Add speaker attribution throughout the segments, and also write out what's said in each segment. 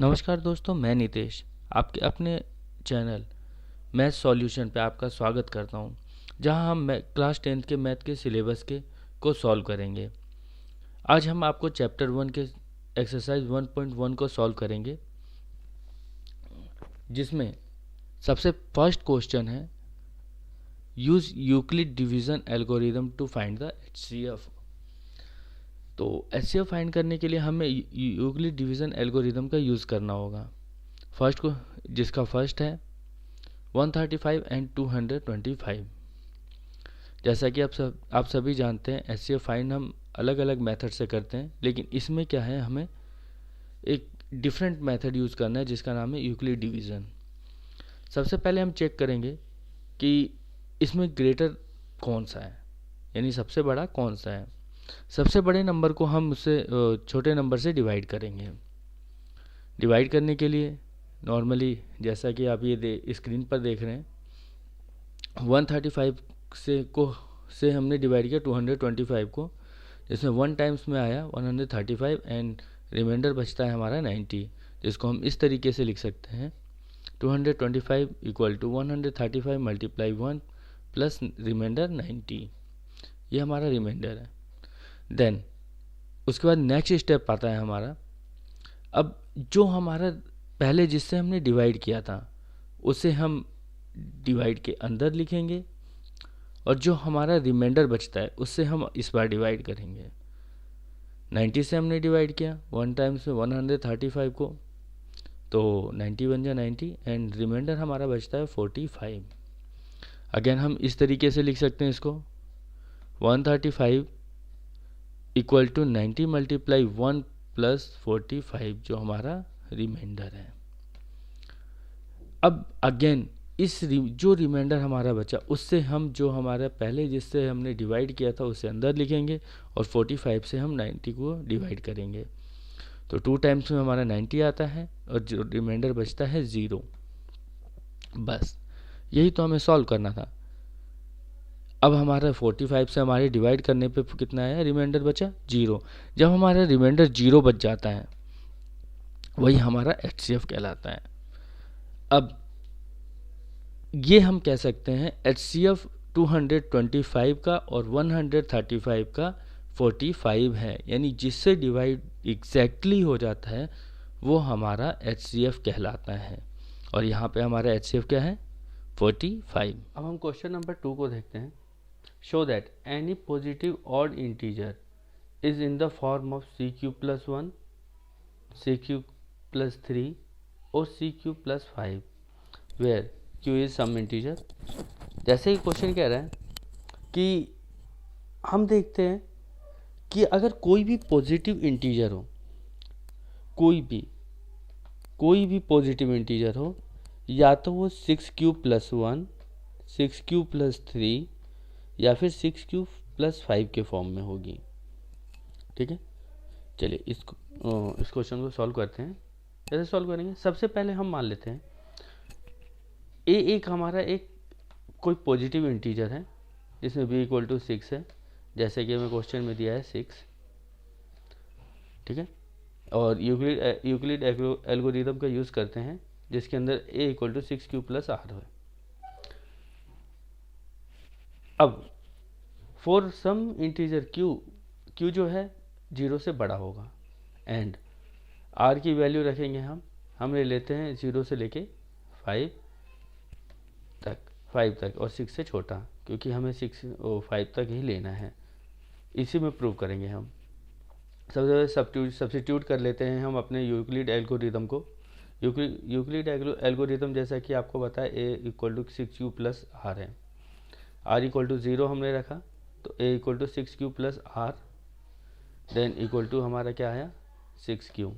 Speaker 1: नमस्कार दोस्तों, मैं नितेश आपके अपने चैनल मैथ सॉल्यूशन पे आपका स्वागत करता हूँ, जहाँ हम क्लास 10th के मैथ के सिलेबस के को सॉल्व करेंगे। आज हम आपको चैप्टर 1 के एक्सरसाइज 1.1 को सॉल्व करेंगे, जिसमें सबसे फर्स्ट क्वेश्चन है use Euclid division algorithm to find the HCF। तो HCF फाइंड करने के लिए हमें यूक्लिड डिवीज़न एल्गोरिदम का यूज़ करना होगा। जिसका फर्स्ट है 135 एंड 225। जैसा कि आप सभी जानते हैं, HCF फाइंड हम अलग अलग मेथड से करते हैं, लेकिन इसमें क्या है, हमें एक डिफरेंट मेथड यूज़ करना है जिसका नाम है यूक्लिड डिवीज़न। सबसे पहले हम चेक करेंगे कि इसमें ग्रेटर कौन सा है, यानी सबसे बड़ा कौन सा है। सबसे बड़े नंबर को हम उससे छोटे नंबर से डिवाइड करेंगे। डिवाइड करने के लिए नॉर्मली जैसा कि आप ये स्क्रीन पर देख रहे हैं, 135 से हमने डिवाइड किया 225 को, जिसमें 1 टाइम्स में आया 135 एंड रिमाइंडर बचता है हमारा 90, जिसको हम इस तरीके से लिख सकते हैं 225 equal to 135 multiply 1 plus remainder 90। ये हमारा रिमाइंडर है। देन उसके बाद नेक्स्ट स्टेप आता है हमारा, अब जो हमारा पहले जिससे हमने डिवाइड किया था उसे हम डिवाइड के अंदर लिखेंगे, और जो हमारा रिमाइंडर बचता है उससे हम इस बार डिवाइड करेंगे। 90 से हमने डिवाइड किया 1 टाइम्स में 135 को, तो 90 बन जाए 90 एंड रिमाइंडर हमारा बचता है 45। अगेन हम इस तरीके से लिख सकते हैं इसको 135 इक्वल टू 90 मल्टीप्लाई 1 प्लस 45, जो हमारा रिमाइंडर है। अब अगेन जो रिमाइंडर हमारा बचा उससे हम जो हमारा पहले जिससे हमने डिवाइड किया था उसे अंदर लिखेंगे, और 45 से हम 90 को डिवाइड करेंगे, तो 2 टाइम्स में हमारा 90 आता है और जो रिमाइंडर बचता है 0। बस यही तो हमें सॉल्व करना था। अब हमारा 45 से हमारे डिवाइड करने पे कितना आया, रिमाइंडर बचा 0। जब हमारा रिमाइंडर 0 बच जाता है वही हमारा HCF कहलाता है। अब ये हम कह सकते हैं HCF 225 का और 135 का 45 है, यानी जिससे डिवाइड एग्जैक्टली हो जाता है वो हमारा HCF कहलाता है, और यहाँ पे हमारा HCF क्या है, 45। अब हम क्वेश्चन नंबर 2 को देखते हैं। Show that any positive odd integer is in the form of CQ plus 1, CQ plus 3 और CQ plus 5 where Q is some integer. जैसे ही क्वेश्चन कह रहा है कि हम देखते हैं कि अगर कोई भी पॉजिटिव इंटीजर हो, कोई भी पॉजिटिव इंटीजर हो, या तो वो 6Q plus 1, 6Q plus 3 या फिर 6Q plus 5 के फॉर्म में होगी। ठीक है, चलिए इस क्वेश्चन को सॉल्व करते हैं। कैसे सॉल्व करेंगे, सबसे पहले हम मान लेते हैं एक हमारा एक कोई पॉजिटिव इंटीजर है जिसमें b इक्वल टू 6 है, जैसे कि हमें क्वेश्चन में दिया है 6। ठीक है, और यूक्लिड एल्गोरिदम का यूज़ करते हैं जिसके अंदर a equal to 6Q plus r है। अब फॉर सम इंटीजर q जो है 0 से बड़ा होगा, एंड r की वैल्यू रखेंगे हम ले लेते हैं 0 से लेके 5 तक और 6 से छोटा, क्योंकि हमें 5 तक ही लेना है। इसी में प्रूव करेंगे हम। सबसे पहले सब्स्टिट्यूट कर लेते हैं हम अपने यूक्लिड एल्गोरिदम को। यूक्लिड एल्गोरिदम जैसा कि आपको पता है a equal to 6Q plus r है। r इक्वल टू 0 हमने रखा, तो a equal to 6Q plus r then equal to हमारा क्या आया 6Q।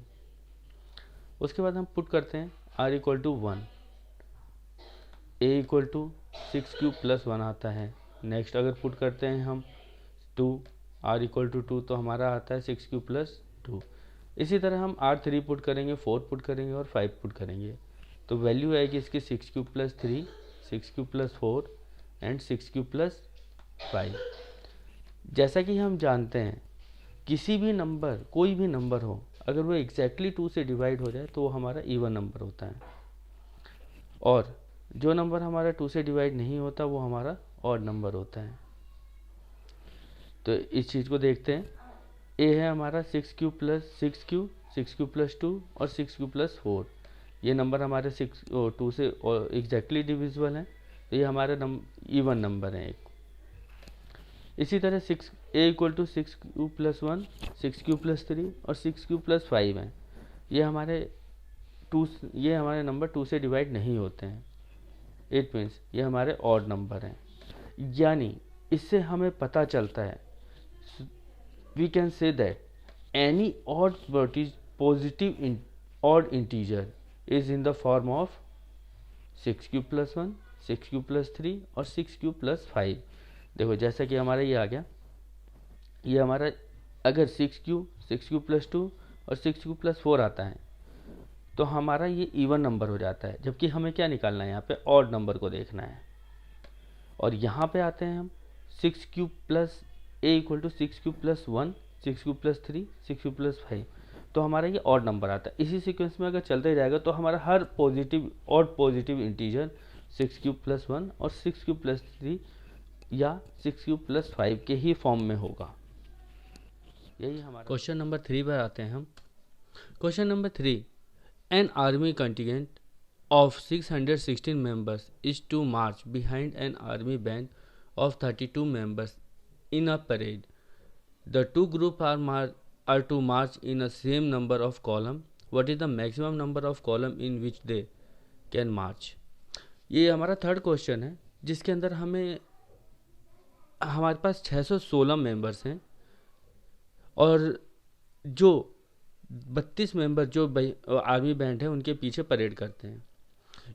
Speaker 1: उसके बाद हम पुट करते हैं r equal to 1, a equal to 6Q plus 1 आता है। नेक्स्ट अगर पुट करते हैं हम 2, r इक्वल टू 2, तो हमारा आता है 6Q plus 2। इसी तरह हम r3 पुट करेंगे, 4 पुट करेंगे और 5 पुट करेंगे, तो वैल्यू आएगी इसकी 6Q plus 3, 6Q plus 4 and 6Q plus 5। जैसा कि हम जानते हैं किसी भी नंबर, कोई भी नंबर हो,
Speaker 2: अगर वो एग्जैक्टली 2 से डिवाइड हो जाए तो वो हमारा इवन नंबर होता है, और जो नंबर हमारा 2 से डिवाइड नहीं होता वो हमारा ऑड नंबर होता है। तो इस चीज़ को देखते हैं। ए है हमारा 6 प्लस 6 प्लस 2 और 6 प्लस 4। ये नंबर हमारे 2 से एग्जैक्टली डिविजिबल हैं, तो ये हमारे इवन नंबर हैं एक। इसी तरह 6 ए इक्वल टू 6 प्लस 1, 6 प्लस 3 और 6 प्लस 5 हैं। ये हमारे नंबर 2 से डिवाइड नहीं होते हैं। इट मीन्स ये हमारे ऑड नंबर हैं। यानी इससे हमें पता चलता है, we can say that any odd positive odd integer is in the form of 6 plus 1, 6 plus 3 और 6 plus 5। देखो जैसा कि हमारा ये आ गया, ये हमारा अगर 6 प्लस 2 और 6 प्लस 4 आता है तो हमारा ये इवन नंबर हो जाता है, जबकि हमें क्या निकालना है, यहाँ पे ऑड नंबर को देखना है। और यहाँ पे आते हैं हम 6 plus a equal to 6 plus 1, 6 plus 3, 6 plus 5, तो हमारा ये ऑड नंबर आता है। इसी सीक्वेंस में अगर चलते जाएगा तो हमारा हर पॉजिटिव इंटीजर 6 प्लस 1 और 6 प्लस 3 या 6 प्लस 5 के ही फॉर्म में होगा। यही हमारा क्वेश्चन नंबर 3 पर आते हैं हम। Question number 3, an army contingent of 616 members is to march behind an army band of 32 members in a parade. The two groups are to march in a same number of column. What is the maximum number of column in which they can march? ये हमारा third question है, जिसके अंदर हमारे पास 616 members हैं और जो 32 member जो आर्मी बैंड है उनके पीछे परेड करते हैं।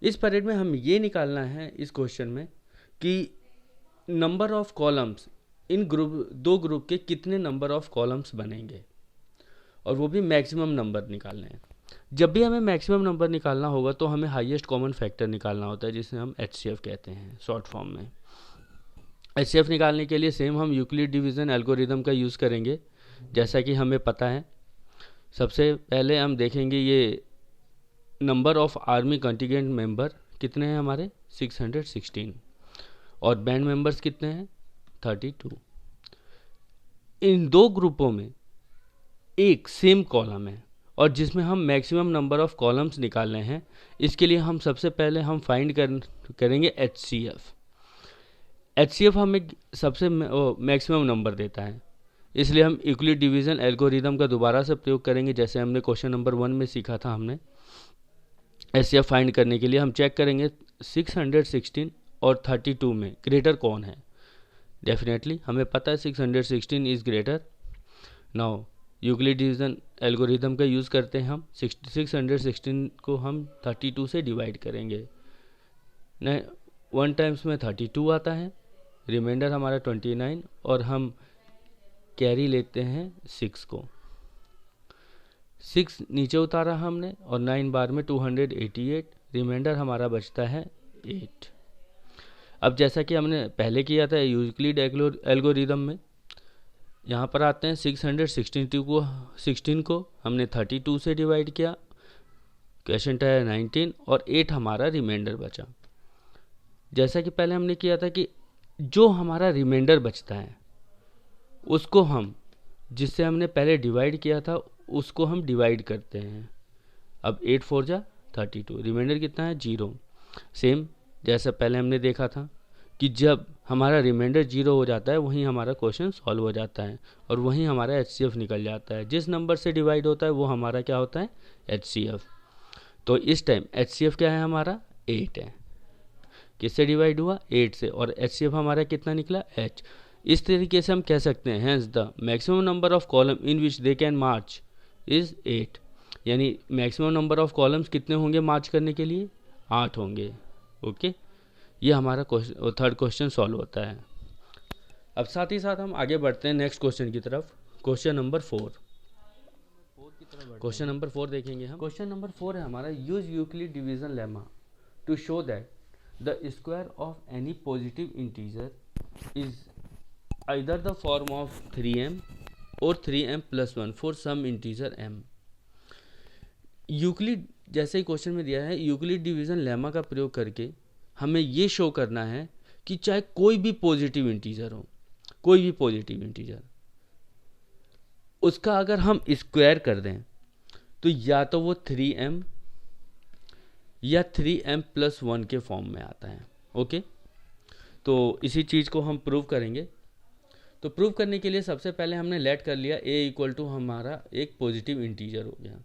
Speaker 2: इस परेड में हम ये निकालना है इस क्वेश्चन में कि नंबर ऑफ कॉलम्स इन दो ग्रुप के कितने नंबर ऑफ कॉलम्स बनेंगे, और वो भी मैक्सिमम नंबर निकालने हैं। जब भी हमें मैक्सिमम नंबर निकालना होगा तो हमें हाईएस्ट कॉमन फैक्टर निकालना होता है, जिसे हम HCF कहते हैं शॉर्ट फॉर्म में। HCF निकालने के लिए सेम हम यूक्लिड डिवीज़न एल्गोरिदम का यूज़ करेंगे, जैसा कि हमें पता है। सबसे पहले हम देखेंगे ये number of army contingent member कितने हैं हमारे 616, और बैंड मेंबर्स कितने हैं 32। इन दो ग्रुपों में एक सेम कॉलम है और जिसमें हम मैक्सिमम नंबर ऑफ कॉलम्स निकालने हैं। इसके लिए हम सबसे पहले हम फाइंड करेंगे HCF। HCF हमें सबसे मैक्सिमम नंबर देता है, इसलिए हम यूक्लिड डिवीज़न एल्गोरिदम का दोबारा से प्रयोग करेंगे, जैसे हमने क्वेश्चन नंबर 1 में सीखा था। हमने HCF फाइंड करने के लिए हम चेक करेंगे 616 और 32 में ग्रेटर कौन है। डेफिनेटली हमें पता है 616 is greater. Now Euclid division algorithm का यूज़ करते हैं हम। 616 को हम 32 से डिवाइड करेंगे। 1 टाइम्स में 32 आता है, रिमाइंडर हमारा 29, और हम कैरी लेते हैं 6 को। 6 नीचे उतारा हमने और 9 बार में 288, रिमाइंडर हमारा बचता है 8। अब जैसा कि हमने पहले किया था यूक्लिड एल्गोरिदम में, यहाँ पर आते हैं 616 को हमने 32 से डिवाइड किया, क्वेश्चन है 19 और 8 हमारा रिमाइंडर बचा। जैसा कि पहले हमने किया था कि जो हमारा रिमाइंडर बचता है उसको हम, जिससे हमने पहले डिवाइड किया था, उसको हम डिवाइड करते हैं। अब 8 4 जा 32, रिमाइंडर कितना है 0। सेम जैसा पहले हमने देखा था कि जब हमारा रिमाइंडर 0 हो जाता है वहीं हमारा क्वेश्चन सॉल्व हो जाता है और वहीं हमारा HCF निकल जाता है। जिस नंबर से डिवाइड होता है वो हमारा क्या होता है HCF। तो इस टाइम HCF क्या है हमारा 8 है। किससे डिवाइड हुआ 8 से, और HCF हमारा कितना निकला H। इस तरीके से हम कह सकते हैं hence the maximum number of column in which they can march is 8। यानी मैक्सिमम नंबर ऑफ कॉलम्स कितने होंगे मार्च करने के लिए 8 होंगे। ओके, ये हमारा थर्ड क्वेश्चन सॉल्व होता है। अब साथ ही साथ हम आगे बढ़ते हैं नेक्स्ट क्वेश्चन की तरफ। क्वेश्चन नंबर 4 देखेंगे हम। क्वेश्चन नंबर 4 है हमारा, use Euclid division lemma to show that the square of any positive integer is either the form of 3m or 3m plus 1 for some integer m। Euclid जैसे ही question में दिया है, Euclid division lemma का प्रयोग करके हमें ये शो करना है कि चाहे कोई भी पॉजिटिव इंटीजर हो, कोई भी पॉजिटिव इंटीजर, उसका अगर हम स्क्वायर कर दें तो या तो वो 3m या 3m+1 के फॉर्म में आता है। ओके, तो इसी चीज़ को हम प्रूव करेंगे। तो प्रूव करने के लिए सबसे पहले हमने लेट कर लिया a = हमारा एक पॉजिटिव इंटीजर हो गया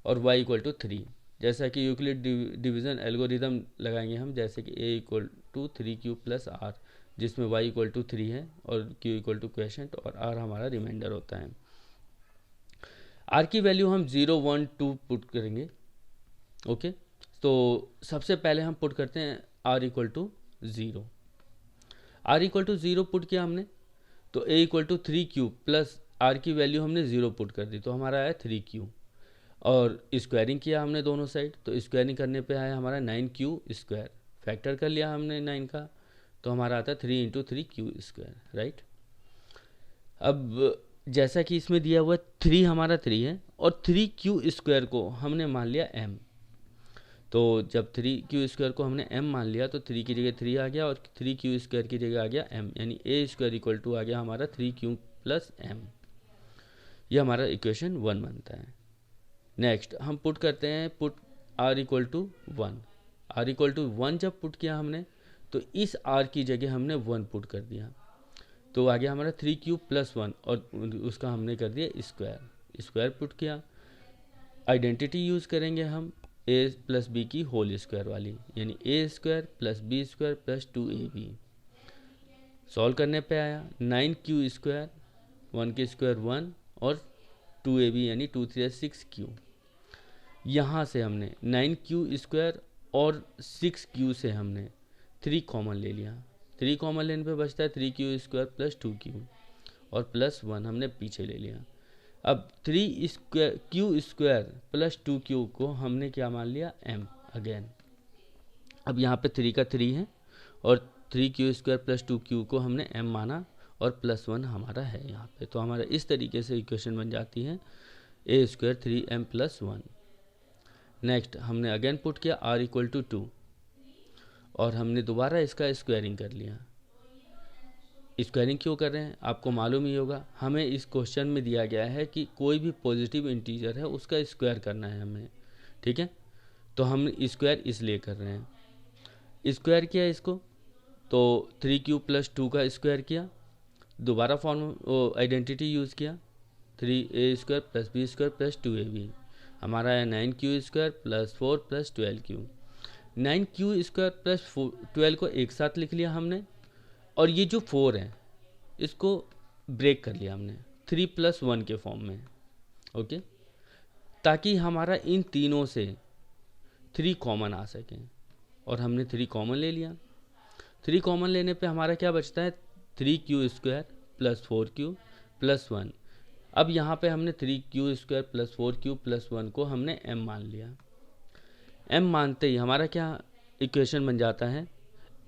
Speaker 2: और y = 3। जैसा कि यूक्लिड डिवीज़न एल्गोरिदम लगाएंगे हम, जैसे कि a = 3q + r, जिसमें y = 3 है और q = क्वेशेंट और r हमारा रिमाइंडर होता है। r की वैल्यू हम 0, 1, 2 पुट करेंगे। ओके, तो सबसे पहले हम पुट करते हैं r = 0। r = 0 पुट किया हमने, तो a = 3q प्लस r की वैल्यू हमने 0 पुट कर दी, तो हमारा आया 3q। और स्क्वायरिंग किया हमने दोनों साइड, तो स्क्वायरिंग करने पे आया हमारा 9q²। फैक्टर कर लिया हमने 9 का, तो हमारा आता है 3 × 3q², राइट। अब जैसा कि इसमें दिया हुआ 3 हमारा 3 है और 3q² को हमने मान लिया m। तो जब 3q² को हमने m मान लिया तो 3 की जगह 3 आ गया और 3q² की जगह आ गया m, यानी a² = आ गया हमारा 3q + m। ये हमारा इक्वेशन 1 बनता है। नेक्स्ट हम पुट करते हैं पुट r = 1। r = 1 जब पुट किया हमने तो इस r की जगह हमने 1 पुट कर दिया, तो आ गया हमारा 3q + 1 और उसका हमने कर दिया स्क्वायर पुट किया। आइडेंटिटी यूज़ करेंगे हम a + b की होल स्क्वायर वाली, यानी a² + b² + 2ab। सॉल्व करने पे आया 9q², 1 की स्क्वायर 1 और 2ab यानी 2 3 6q। यहाँ से हमने 9q² और 6q से हमने 3 कॉमन ले लिया। 3 कॉमन लेने पे बचता है 3q² + 2q और +1 हमने पीछे ले लिया। अब 3q² + 2q को हमने क्या मान लिया m अगेन। अब यहाँ पे 3 का 3 है और 3q² + 2q को हमने m माना और +1 हमारा है यहाँ पे। तो हमारा इस तरीके से इक्वेशन बन जाती है a² 3m + 1। नेक्स्ट हमने अगेन पुट किया r = 2 और हमने दोबारा इसका स्क्वायरिंग कर लिया। स्क्वायरिंग क्यों कर रहे हैं आपको मालूम ही होगा, हमें इस क्वेश्चन में दिया गया है कि कोई भी पॉजिटिव इंटीजर है उसका स्क्वायर करना है हमें, ठीक है। तो हम स्क्वायर इसलिए कर रहे हैं, स्क्वायर किया इसको, तो 3q + 2 का स्क्वायर किया, दोबारा फॉर्म आइडेंटिटी यूज़ किया 3a² + b² + 2ab। हमारा है 9q² + 4 + 12q। 9q² + 12 को एक साथ लिख लिया हमने और ये जो 4 है इसको ब्रेक कर लिया हमने 3 + 1 के फॉर्म में। ओके, ताकि हमारा इन तीनों से 3 कॉमन आ सकें और हमने 3 कॉमन ले लिया। 3 कॉमन लेने पे हमारा क्या बचता है 3q² + 4q + 1। अब यहाँ पे हमने 3q² + 4q + 1 को हमने m मान लिया। m मानते ही हमारा क्या इक्वेशन बन जाता है,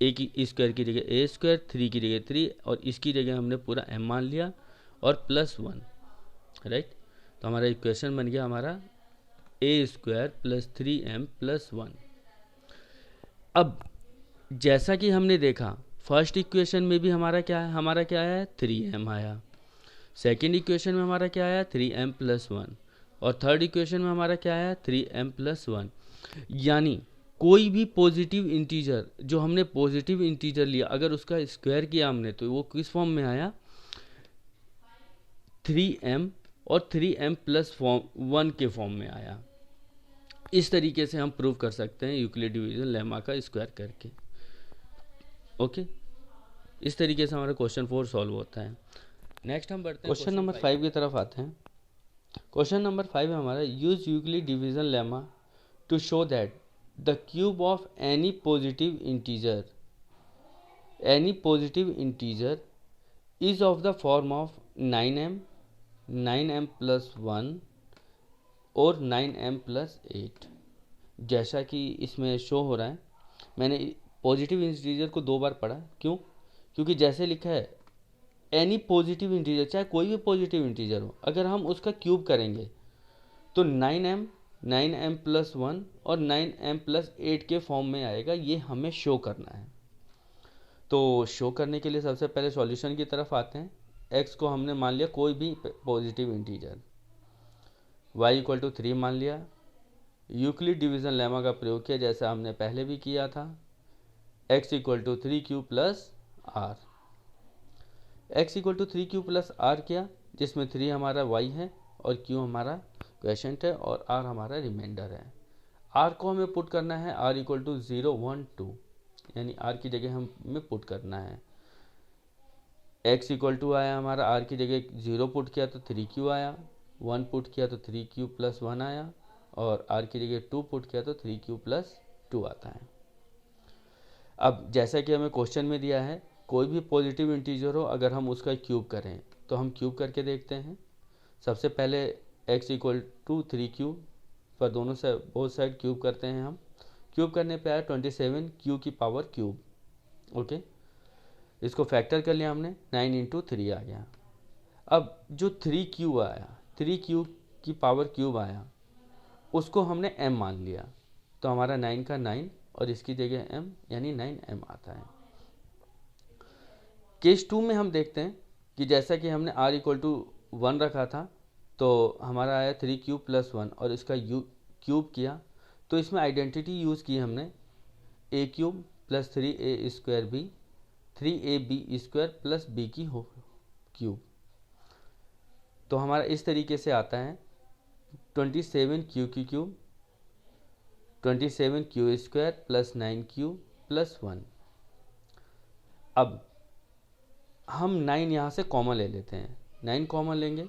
Speaker 2: a की स्क्वायर की जगह a², 3 की जगह 3 और इसकी जगह हमने पूरा m मान लिया और +1, राइट। तो हमारा इक्वेशन बन गया हमारा a² + 3m + 1। अब जैसा कि हमने देखा फर्स्ट इक्वेशन में भी हमारा क्या है 3m आया, सेकेंड इक्वेशन में हमारा क्या आया 3m + 1 और थर्ड इक्वेशन में हमारा क्या आया 3m + 1। यानी कोई भी पॉजिटिव इंटीजर जो हमने पॉजिटिव इंटीजर लिया अगर उसका स्क्वायर किया हमने तो वो किस फॉर्म में आया 3m और 3m + 1 के फॉर्म में आया। इस तरीके से हम प्रूव कर सकते हैं यूक्लिड डिवीजन लेमा का स्क्वायर करके। ओके, इस तरीके से हमारा क्वेश्चन 4 सॉल्व होता है। नेक्स्ट हम बढ़ते हैं क्वेश्चन नंबर 5 की तरफ आते हैं। क्वेश्चन नंबर 5 है हमारा use Euclid division lemma to show that the cube of any positive integer is of the form of 9m, 9m + 1 और 9m + 8। जैसा कि इसमें शो हो रहा है, मैंने पॉजिटिव इंटीजर को 2 बार पढ़ा, क्यों? क्योंकि जैसे लिखा है एनी पॉजिटिव इंटीजर, चाहे कोई भी पॉजिटिव इंटीजर हो, अगर हम उसका क्यूब करेंगे तो 9m 9m+1 और 9m+8 के फॉर्म में आएगा, ये हमें शो करना है। तो शो करने के लिए सबसे पहले सॉल्यूशन की तरफ आते हैं। x को हमने मान लिया कोई भी पॉजिटिव इंटीजर, y = 3 मान लिया। यूक्लिड डिवीज़न लेमा का प्रयोग किया जैसा हमने पहले भी किया था। x = 3q + r, x = 3q + r किया, जिसमें 3 हमारा y है और q हमारा क्वेशंट है और r हमारा रिमाइंडर है। r को हमें पुट करना है, r = 0 1 2, यानी r की जगह हमें पुट करना है। x = आया हमारा, r की जगह 0 पुट किया तो 3q आया, 1 पुट किया तो 3q + 1 आया, और r की जगह 2 पुट किया तो 3q + 2 आता है। अब जैसा कि हमें क्वेश्चन में दिया है, कोई भी पॉजिटिव इंटीजर हो, अगर हम उसका क्यूब करें तो हम क्यूब करके देखते हैं। सबसे पहले x = 3q पर दोनों से बोथ साइड क्यूब करते हैं हम। क्यूब करने पे आया 27q की पावर क्यूब। ओके, इसको फैक्टर कर लिया हमने, 9 × 3 आ गया। अब जो 3q आया, 3q की पावर क्यूब आया, उसको हमने m मान लिया, तो हमारा 9 का 9 और इसकी जगह m, यानी 9m आता है। केस 2 में हम देखते हैं कि जैसा कि हमने r = 1 रखा था, तो हमारा आया 3q + 1 और इसका क्यूब किया, तो इसमें आइडेंटिटी यूज़ की हमने, a³ + 3a² 3ab² + b की हो क्यूब। तो हमारा इस तरीके से आता है 27q की क्यूब, 27q² + 9q + 1। अब हम 9 यहाँ से कॉमन ले लेते हैं, 9 कॉमन लेंगे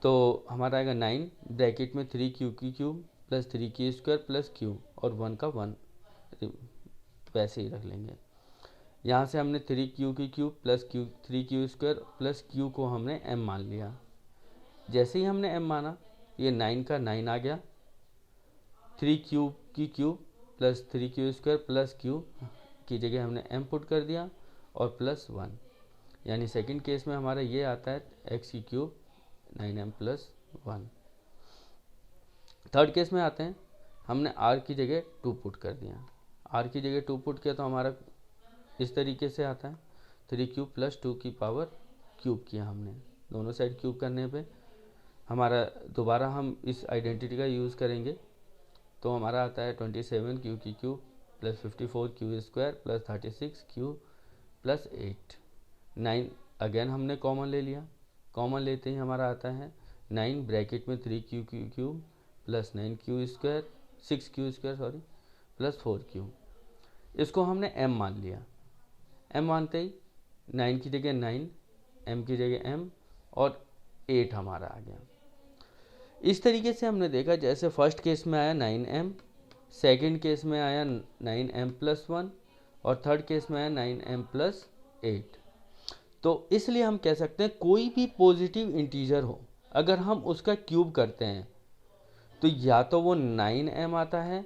Speaker 2: तो हमारा आएगा 9 ब्रैकेट में 3q की क्यूब + 3q² + q और 1 का 1 वैसे ही रख लेंगे। यहाँ से हमने 3q की क्यूब + 3q² + q को हमने m मान लिया। जैसे ही हमने m माना, ये 9 का 9 आ गया, 3q की क्यूब + 3q² + q की जगह हमने m पुट कर दिया और +1, यानी सेकंड केस में हमारा ये आता है x की क्यूब 9m + 1। थर्ड केस में आते हैं, हमने r की जगह 2 पुट कर दिया, r की जगह 2 पुट किया तो हमारा इस तरीके से आता है 3q + 2 की पावर क्यूब किया हमने। दोनों साइड क्यूब करने पे हमारा दोबारा हम इस आइडेंटिटी का यूज़ करेंगे, तो हमारा आता है 27q की क्यूब + 54q² + 36q + 8। 9 अगेन हमने कॉमन ले लिया, कॉमन लेते ही हमारा आता है 9 ब्रैकेट में 3q की क्यूब + 9q² 6q² + 4q। इसको हमने m मान लिया, m मानते ही 9 की जगह 9, m की जगह m और 8 हमारा आ गया। इस तरीके से हमने देखा, जैसे फर्स्ट केस में आया 9m, सेकंड केस में आया 9m + 1 और थर्ड केस में आया 9m + 8। तो इसलिए हम कह सकते हैं कोई भी पॉजिटिव इंटीजर हो, अगर हम उसका क्यूब करते हैं तो या तो वो 9m आता है,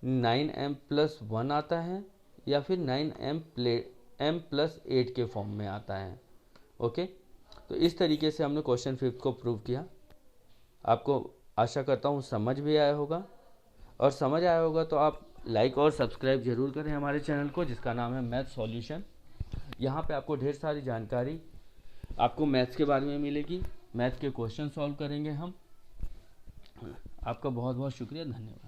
Speaker 2: 9m + 1 आता है, या फिर 9m + 8 के फॉर्म में आता है। ओके, तो इस तरीके से हमने क्वेश्चन 5 को प्रूव किया। आपको आशा करता हूँ समझ भी आया होगा, और समझ आया होगा तो आप लाइक और सब्सक्राइब जरूर करें हमारे चैनल को, जिसका नाम है मैथ सॉल्यूशन। यहाँ पे आपको ढेर सारी जानकारी आपको मैथ्स के बारे में मिलेगी, मैथ के क्वेश्चन सॉल्व करेंगे हम। आपका बहुत बहुत शुक्रिया, धन्यवाद।